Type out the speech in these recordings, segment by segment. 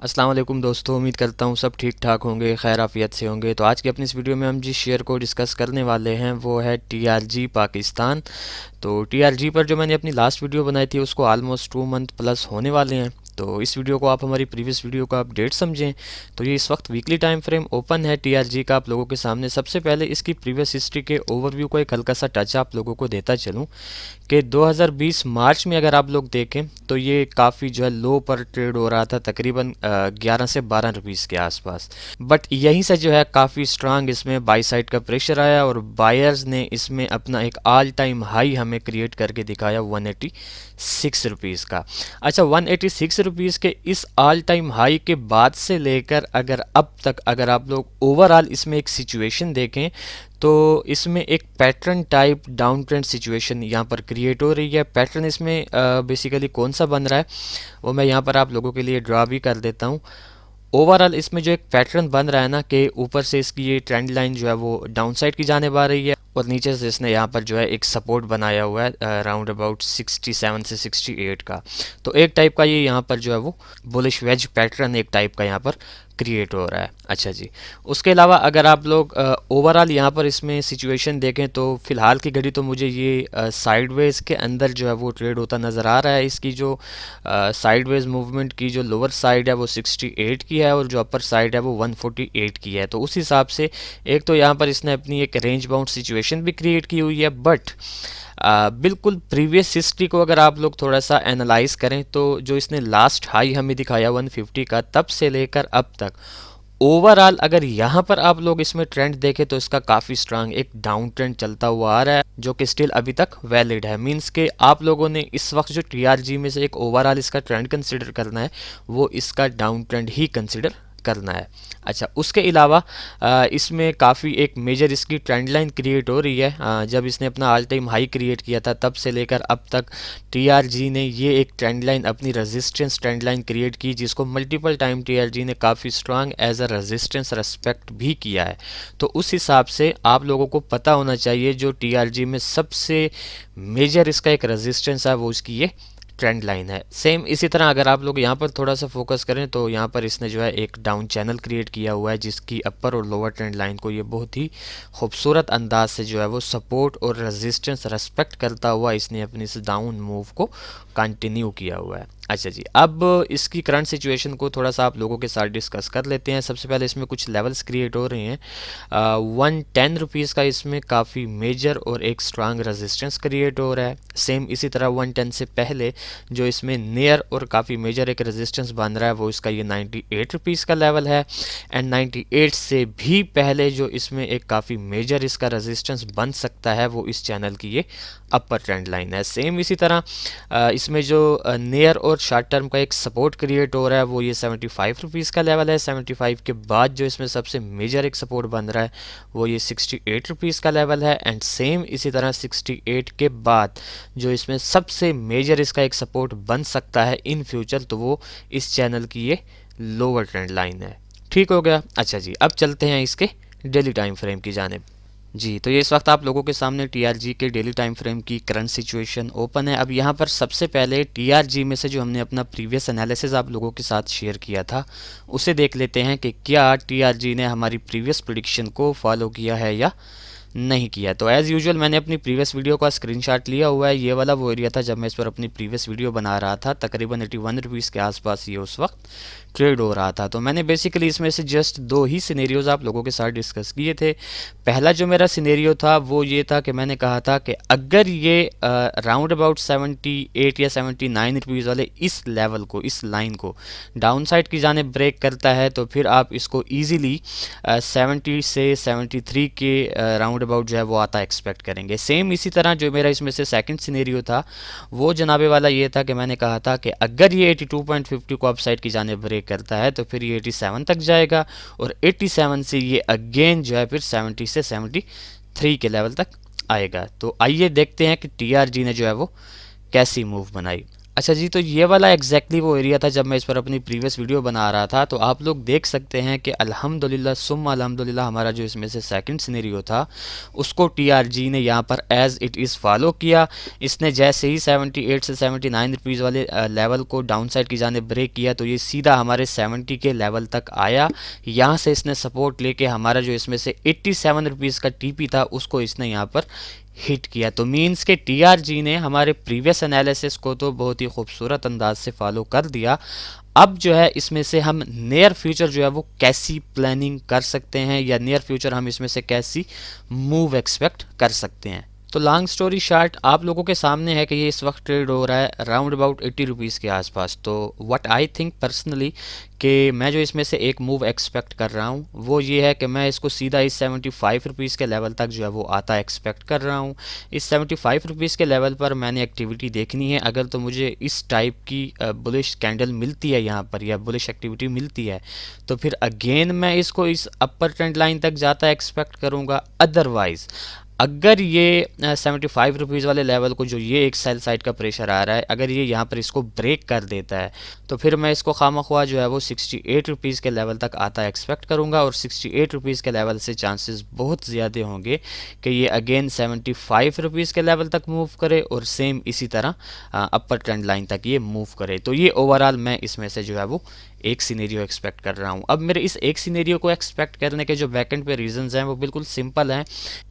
अस्सलाम वालेकुम दोस्तों, उम्मीद करता हूँ सब ठीक ठाक होंगे, खैर आफियत से होंगे। तो आज की अपनी इस वीडियो में हम जिस शेयर को डिस्कस करने वाले हैं वो है टीआरजी पाकिस्तान। तो टीआरजी पर जो मैंने अपनी लास्ट वीडियो बनाई थी उसको ऑलमोस्ट 2 मंथ प्लस होने वाले हैं। तो इस वीडियो को आप हमारी प्रीवियस वीडियो का अपडेट समझें। तो ये इस वक्त वीकली टाइम फ्रेम ओपन है टीआरजी का आप लोगों के सामने। सबसे पहले इसकी प्रीवियस हिस्ट्री के ओवरव्यू को एक हल्का सा टच आप लोगों को देता चलूँ कि 2020 मार्च में अगर आप लोग देखें तो ये काफ़ी जो है लो पर ट्रेड हो रहा था, तकरीबन 11 से 12 रुपीज़ के आसपास। बट यहीं से जो है काफ़ी स्ट्रांग इसमें बाई साइड का प्रेशर आया और बायर्स ने इसमें अपना एक ऑल टाइम हाई हमें क्रिएट करके दिखाया 186 रुपीज़ का। अच्छा, 186 रुपीज़ के इस ऑल टाइम हाई के बाद से लेकर अगर अब तक अगर आप लोग ओवरऑल इसमें एक सिचुएशन देखें तो इसमें एक pattern type down trend situation यहाँ पर क्रिएट हो रही है। पैटर्न इसमें बेसिकली कौन सा बन रहा है वो मैं यहाँ पर आप लोगों के लिए ड्रा भी कर देता हूँ। ओवरऑल इसमें जो एक पैटर्न बन रहा है ना कि ऊपर से इसकी ये ट्रेंड लाइन जो है वो डाउन साइड की जाने आ रही है और नीचे से इसने यहाँ पर जो है एक सपोर्ट बनाया हुआ है अराउंड अबाउट 67 से 68 का। तो एक टाइप का ये यहाँ पर जो है वो बुलिश वेज पैटर्न एक टाइप का यहाँ पर क्रिएट हो रहा है। अच्छा जी, उसके अलावा अगर आप लोग ओवरऑल यहाँ पर इसमें सिचुएशन देखें तो फ़िलहाल की घड़ी तो मुझे ये साइडवेज के अंदर जो है वो ट्रेड होता नज़र आ रहा है। इसकी जो साइडवेज मूवमेंट की जो लोअर साइड है वो 68 की है और जो अपर साइड है वो 148 की है। तो उस हिसाब से एक तो यहाँ पर इसने अपनी एक रेंज बाउंड सिचुएशन भी क्रिएट की हुई है। बट बिल्कुल प्रीवियस हिस्ट्री को अगर आप लोग थोड़ा सा एनालाइज करें तो जो इसने लास्ट हाई हमें दिखाया 150 का, तब से लेकर अब तक ओवरऑल अगर यहाँ पर आप लोग इसमें ट्रेंड देखें तो इसका काफ़ी स्ट्रांग एक डाउन ट्रेंड चलता हुआ आ रहा है जो कि स्टिल अभी तक वैलिड है। मींस के आप लोगों ने इस वक्त जो टीआरजी में से एक ओवरऑल इसका ट्रेंड कंसिडर करना है वो इसका डाउन ट्रेंड ही कंसिडर करना है। अच्छा, उसके अलावा इसमें काफ़ी एक मेजर इसकी ट्रेंड लाइन क्रिएट हो रही है। जब इसने अपना ऑल टाइम हाई क्रिएट किया था तब से लेकर अब तक टीआरजी ने ये एक ट्रेंड लाइन अपनी रेजिस्टेंस ट्रेंड लाइन क्रिएट की जिसको मल्टीपल टाइम टीआरजी ने काफ़ी strong as a resistance respect भी किया है। तो उस हिसाब से आप लोगों को पता होना चाहिए जो टीआरजी में सबसे मेजर इसका एक रेजिस्टेंस है वो इसकी ये ट्रेंड लाइन है। सेम इसी तरह अगर आप लोग यहाँ पर थोड़ा सा फोकस करें तो यहाँ पर इसने जो है एक डाउन चैनल क्रिएट किया हुआ है जिसकी अपर और लोअर ट्रेंड लाइन को ये बहुत ही खूबसूरत अंदाज से जो है वो सपोर्ट और रेजिस्टेंस रेस्पेक्ट करता हुआ इसने अपनी इस डाउन मूव को कंटिन्यू किया हुआ है। अच्छा जी, अब इसकी करंट सिचुएशन को थोड़ा सा आप लोगों के साथ डिस्कस कर लेते हैं। सबसे पहले इसमें कुछ लेवल्स क्रिएट हो रहे हैं। 110 का इसमें काफ़ी मेजर और एक स्ट्रांग रेजिस्टेंस क्रिएट हो रहा है। सेम इसी तरह 110 से पहले जो इसमें नियर और काफ़ी मेजर एक रेजिस्टेंस बन रहा है वो इसका ये 98 रुपीज़ का लेवल है। एंड 98 से भी पहले जो इसमें एक काफ़ी मेजर इसका रेजिस्टेंस बन सकता है वो इस चैनल की ये अपर ट्रेंड लाइन है। सेम इसी तरह इसमें जो नियर और शॉर्ट टर्म का एक सपोर्ट क्रिएट हो रहा है वो ये 75 रुपीज़ का लेवल है। 75 के बाद जो इसमें सबसे मेजर एक सपोर्ट बन रहा है वो ये 68 रुपीज़ का लेवल है। एंड सेम इसी तरह 68 के बाद जो इसमें सबसे मेजर इसका एक सपोर्ट बन सकता है इन फ्यूचर तो वो इस चैनल की ये लोअर ट्रेंड लाइन है। ठीक हो गया। अच्छा जी, अब चलते हैं इसके डेली टाइम फ्रेम की जानिब। जी, तो ये इस वक्त आप लोगों के सामने टीआरजी के डेली टाइम फ्रेम की करंट सिचुएशन ओपन है। अब यहाँ पर सबसे पहले टीआरजी में से जो हमने अपना प्रीवियस एनालिसिस आप लोगों के साथ शेयर किया था उसे देख लेते हैं कि क्या टीआरजी ने हमारी प्रीवियस प्रेडिक्शन को फॉलो किया है या नहीं किया। तो एज़ यूजुअल मैंने अपनी प्रीवियस वीडियो का स्क्रीनशॉट लिया हुआ है। ये वाला वो एरिया था जब मैं इस पर अपनी प्रीवियस वीडियो बना रहा था, तकरीबन 81 रुपीज़ के आसपास ये उस वक्त ट्रेड हो रहा था। तो मैंने बेसिकली इसमें से जस्ट दो ही सिनेरियोज आप लोगों के साथ डिस्कस किए थे। पहला जो मेरा सिनेरियो था वो ये था कि मैंने कहा था कि अगर ये राउंड अबाउट 78 या 79 रुपीज़ वाले इस लेवल को, इस लाइन को डाउन साइड की जाने ब्रेक करता है तो फिर आप इसको ईजिली 70 से 73 के राउंड अबाउट जो है वो आता एक्सपेक्ट करेंगे। सेम इसी तरह जो मेरा इसमें से सेकंड सिनेरियो था वो जनाबे वाला ये था कि मैंने कहा था कि अगर ये 82.50 को अपसाइड की जाने ब्रेक करता है तो फिर ये 87 तक जाएगा और 87 से ये अगेन जो है फिर 70 से 73 के लेवल तक आएगा। तो आइए देखते हैं कि टीआरजी ने जो है वो कैसी मूव बनाई। अच्छा जी, तो ये वाला एग्जैक्टली वो एरिया था जब मैं इस पर अपनी प्रीवियस वीडियो बना रहा था। तो आप लोग देख सकते हैं कि अल्हम्दुलिल्लाह सुम्मा अल्हम्दुलिल्लाह हमारा जो इसमें से सेकंड सिनेरियो था उसको टीआरजी ने यहाँ पर एज इट इज़ फॉलो किया। इसने जैसे ही 78 से 79 रुपीज़ वाले लेवल को डाउन साइड की जाने ब्रेक किया तो ये सीधा हमारे 70 के लेवल तक आया। यहाँ से इसने सपोर्ट लेके हमारा जो इसमें से 87 रुपीज़ का टीपी था उसको इसने यहाँ पर हिट किया। तो मीन्स के टीआरजी ने हमारे प्रीवियस एनालिसिस को तो बहुत ही खूबसूरत अंदाज से फॉलो कर दिया। अब जो है इसमें से हम नियर फ्यूचर जो है वो कैसी प्लानिंग कर सकते हैं या नियर फ्यूचर हम इसमें से कैसी मूव एक्सपेक्ट कर सकते हैं। तो लॉन्ग स्टोरी शॉर्ट आप लोगों के सामने है कि ये इस वक्त ट्रेड हो रहा है अराउंड अबाउट 80 रुपीज़ के आसपास। तो व्हाट आई थिंक पर्सनली कि मैं जो इसमें से एक मूव एक्सपेक्ट कर रहा हूँ वो ये है कि मैं इसको सीधा इस 75 रुपीज़ के लेवल तक जो है वो आता एक्सपेक्ट कर रहा हूँ। इस 75 रुपीज़ के लेवल पर मैंने एक्टिविटी देखनी है। अगर तो मुझे इस टाइप की बुलिश कैंडल मिलती है यहाँ पर या बुलिश एक्टिविटी मिलती है तो फिर अगेन मैं इसको इस अपर ट्रेंड लाइन तक जाता एक्सपेक्ट करूँगा। अदरवाइज़ अगर ये 75 रुपीज़ वाले लेवल को जो ये एक सेल साइड का प्रेशर आ रहा है अगर ये यहाँ पर इसको ब्रेक कर देता है तो फिर मैं इसको खामख्वा जो है वो 68 रुपीज़ के लेवल तक आता एक्सपेक्ट करूँगा। और 68 रुपीज़ के लेवल से चांसेस बहुत ज़्यादा होंगे कि ये अगेन 75 रुपीज़ के लेवल तक मूव करे और सेम इसी तरह अपर ट्रेंड लाइन तक ये मूव करे। तो ये ओवरऑल मैं इसमें से जो है वो एक सीनेरियो एक्सपेक्ट कर रहा हूँ। अब मेरे इस एक सीनेरियो को एक्सपेक्ट करने के जो बैकेंड पे रीजंस हैं वो बिल्कुल सिंपल हैं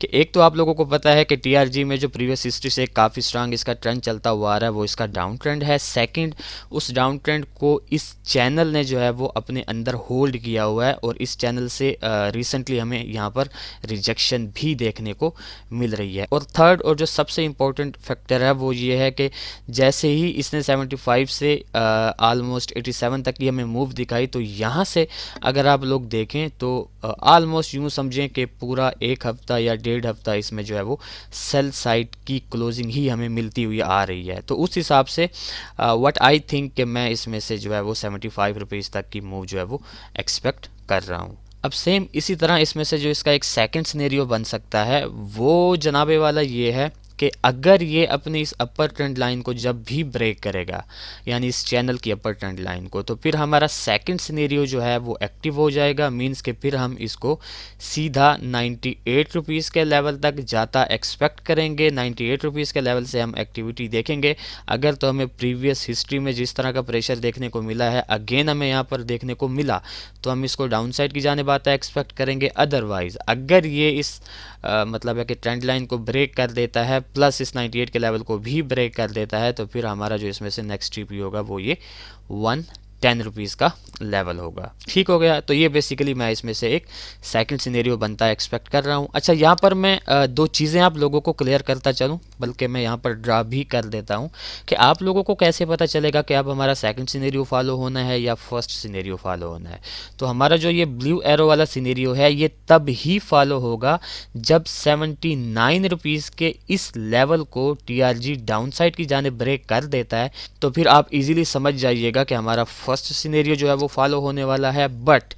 कि एक तो आप लोगों को पता है कि टीआरजी में जो प्रीवियस हिस्ट्री से काफ़ी स्ट्रांग इसका ट्रेंड चलता हुआ आ रहा है वो इसका डाउन ट्रेंड है। सेकंड, उस डाउन ट्रेंड को इस चैनल ने जो है वो अपने अंदर होल्ड किया हुआ है और इस चैनल से रिसेंटली हमें यहाँ पर रिजेक्शन भी देखने को मिल रही है। और थर्ड और जो सबसे इम्पोर्टेंट फैक्टर है वो ये है कि जैसे ही इसने 75 से ऑलमोस्ट 87 तक की हमें मूव दिखाई तो यहाँ से अगर आप लोग देखें तो ऑलमोस्ट यूँ समझें कि पूरा एक हफ्ता या डेढ़ हफ्ता इसमें जो है वो सेल साइड की क्लोजिंग ही हमें मिलती हुई आ रही है। तो उस हिसाब से व्हाट आई थिंक कि मैं इसमें से जो है वो 75 रुपीज़ तक की मूव जो है वो एक्सपेक्ट कर रहा हूँ। अब सेम इसी तरह इसमें से जो इसका एक सेकंड सिनेरियो बन सकता है वो जनाबे वाला ये है कि अगर ये अपनी इस अपर ट्रेंड लाइन को जब भी ब्रेक करेगा यानी इस चैनल की अपर ट्रेंड लाइन को तो फिर हमारा सेकंड सिनेरियो जो है वो एक्टिव हो जाएगा। मींस कि फिर हम इसको सीधा 98 रुपीज़ के लेवल तक जाता एक्सपेक्ट करेंगे। 98 रुपीज़ के लेवल से हम एक्टिविटी देखेंगे। अगर तो हमें प्रीवियस हिस्ट्री में जिस तरह का प्रेशर देखने को मिला है अगेन हमें यहाँ पर देखने को मिला तो हम इसको डाउन साइड की जाने आता एक्सपेक्ट करेंगे। अदरवाइज़ अगर ये इस मतलब है कि ट्रेंड लाइन को ब्रेक कर देता है प्लस इस 98 के लेवल को भी ब्रेक कर देता है तो फिर हमारा जो इसमें से नेक्स्ट टीपी होगा वो ये 110 रुपीज़ का लेवल होगा। ठीक हो गया। तो ये बेसिकली मैं इसमें से एक सेकंड सिनेरियो बनता एक्सपेक्ट कर रहा हूँ। अच्छा, यहाँ पर मैं दो चीज़ें आप लोगों को क्लियर करता चलूँ, बल्कि मैं यहाँ पर ड्रा भी कर देता हूँ कि आप लोगों को कैसे पता चलेगा कि अब हमारा सेकंड सिनेरियो फॉलो होना है या फर्स्ट सिनेरियो फॉलो होना है। तो हमारा जो ये ब्लू एरो वाला सिनेरियो है ये तब ही फॉलो होगा जब 79 रुपीज़ के इस लेवल को टीआरजी डाउन साइड की जानिब ब्रेक कर देता है। तो फिर आप इजीली समझ जाइएगा कि हमारा फर्स्ट सिनेरियो जो है वो फॉलो होने वाला है। बट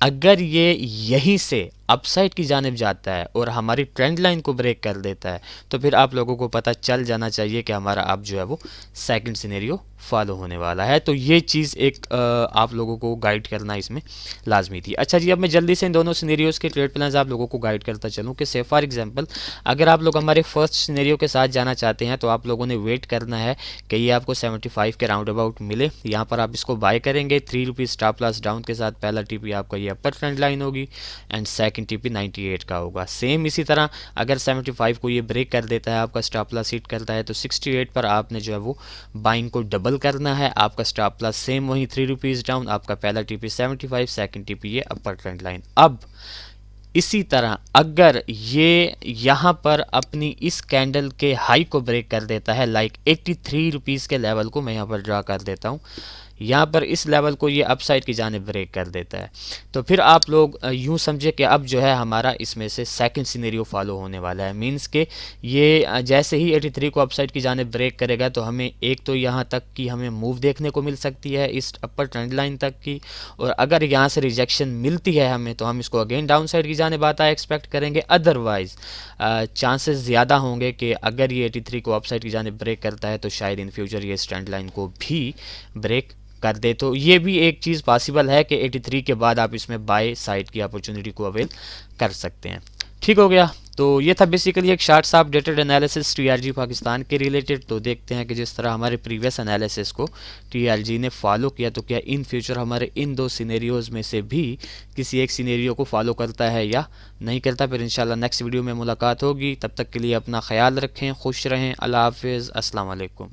अगर ये यहीं से अपसाइड की जानिब जाता है और हमारी ट्रेंड लाइन को ब्रेक कर देता है तो फिर आप लोगों को पता चल जाना चाहिए कि हमारा अब जो है वो सेकंड सिनेरियो फॉलो होने वाला है। तो ये चीज़ एक आप लोगों को गाइड करना इसमें लाजमी थी। अच्छा जी, अब मैं जल्दी से इन दोनों सिनेरियोज़ के ट्रेड प्लान्स आप लोगों को गाइड करता चलूँ कि से फॉर एग्जांपल अगर आप लोग हमारे फर्स्ट सिनेरियो के साथ जाना चाहते हैं तो आप लोगों ने वेट करना है कि ये आपको 75 के राउंड अबाउट मिले। यहाँ पर आप इसको बाय करेंगे 3 रुपीज़ स्टॉप लॉस डाउन के साथ। पहला टीपी आपका ये अपर ट्रेंड लाइन होगी एंड सेकंड टीपी 98 का होगा। सेम इसी तरह अगर 75 को ये ब्रेक कर देता है, आपका स्टॉप लॉस हिट करता है तो 68 पर आपने जो है वो बाइंग को डबल करना है। आपका स्टॉप लॉस सेम वही 3 रुपीज़ डाउन, आपका पहला टीपी 75, सेकंड टीपी ये अपर ट्रेंड लाइन। अब इसी तरह अगर ये यहाँ पर अपनी इस कैंडल के हाई को ब्रेक कर देता है लाइक 83 रुपीज़ के लेवल को मैं यहाँ पर ड्रा कर देता हूँ। यहाँ पर इस लेवल को ये अपसाइड की जानिब ब्रेक कर देता है, तो फिर आप लोग यूँ समझे कि अब जो है हमारा इसमें से सेकंड सिनेरियो फॉलो होने वाला है। मींस के ये जैसे ही 83 को अपसाइड की जानिब ब्रेक करेगा तो हमें एक तो यहाँ तक की हमें मूव देखने को मिल सकती है इस अपर ट्रेंड लाइन तक की, और अगर यहाँ से रिजेक्शन मिलती है हमें तो हम इसको अगेन डाउन साइड की जानिब आता है एक्सपेक्ट करेंगे। अदरवाइज चांसेस ज़्यादा होंगे कि अगर ये 83 को अपसाइड की जानिब ब्रेक करता है तो शायद इन फ्यूचर ये इस ट्रेंड लाइन को भी ब्रेक कर दे। तो ये भी एक चीज़ पॉसिबल है कि 83 के बाद आप इसमें बाय साइड की अपॉर्चुनिटी को अवेल कर सकते हैं। ठीक हो गया। तो ये था बेसिकली एक शार्ट सा अपडेटेड एनालिसिस टीआरजी पाकिस्तान के रिलेटेड। तो देखते हैं कि जिस तरह हमारे प्रीवियस एनालिसिस को टीआरजी ने फॉलो किया तो क्या इन फ्यूचर हमारे इन दो सिनेरियोज़ में से भी किसी एक सिनेरियो को फॉलो करता है या नहीं करता। फिर इंशाल्लाह नेक्स्ट वीडियो में मुलाकात होगी। तब तक के लिए अपना ख्याल रखें, खुश रहें। अल्लाह हाफिज़, अस्सलाम वालेकुम।